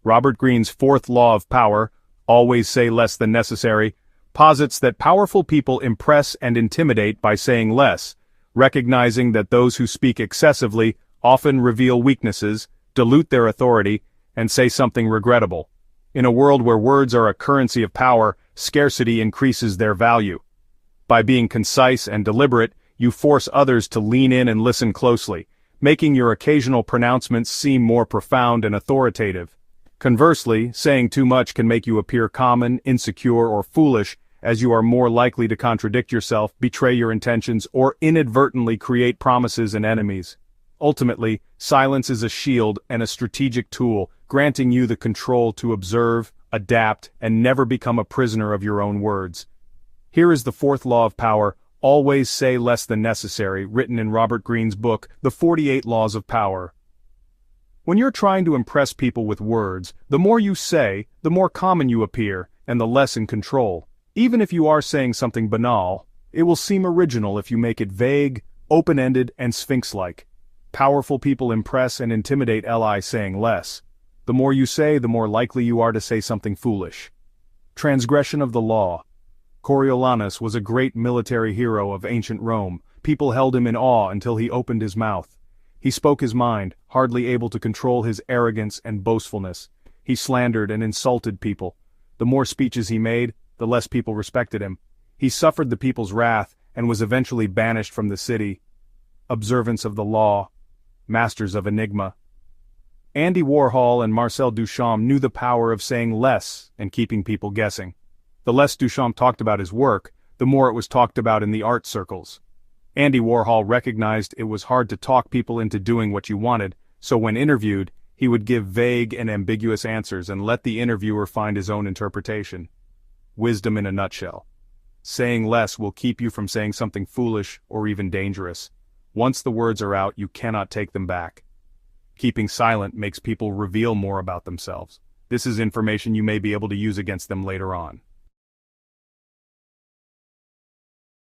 Robert Greene's fourth law of power, always say less than necessary, posits that powerful people impress and intimidate by saying less, recognizing that those who speak excessively often reveal weaknesses, dilute their authority, and say something regrettable. In a world where words are a currency of power, scarcity increases their value. By being concise and deliberate, you force others to lean in and listen closely, making your occasional pronouncements seem more profound and authoritative. Conversely, saying too much can make you appear common, insecure, or foolish, as you are more likely to contradict yourself, betray your intentions, or inadvertently create promises and enemies. Ultimately, silence is a shield and a strategic tool, granting you the control to observe, adapt, and never become a prisoner of your own words. Here is the fourth law of power, always say less than necessary, written in Robert Greene's book, The 48 Laws of Power. When you're trying to impress people with words, the more you say, the more common you appear, and the less in control. Even if you are saying something banal, it will seem original if you make it vague, open-ended, and sphinx-like. Powerful people impress and intimidate saying less. The more you say, the more likely you are to say something foolish. Transgression of the law. Coriolanus was a great military hero of ancient Rome. People held him in awe until he opened his mouth. He spoke his mind, hardly able to control his arrogance and boastfulness. He slandered and insulted people. The more speeches he made, the less people respected him. He suffered the people's wrath and was eventually banished from the city. Observance of the law. Masters of enigma. Andy Warhol and Marcel Duchamp knew the power of saying less and keeping people guessing. The less Duchamp talked about his work, the more it was talked about in the art circles. Andy Warhol recognized it was hard to talk people into doing what you wanted, so when interviewed, he would give vague and ambiguous answers and let the interviewer find his own interpretation. Wisdom in a nutshell. Saying less will keep you from saying something foolish or even dangerous. Once the words are out, you cannot take them back. Keeping silent makes people reveal more about themselves. This is information you may be able to use against them later on.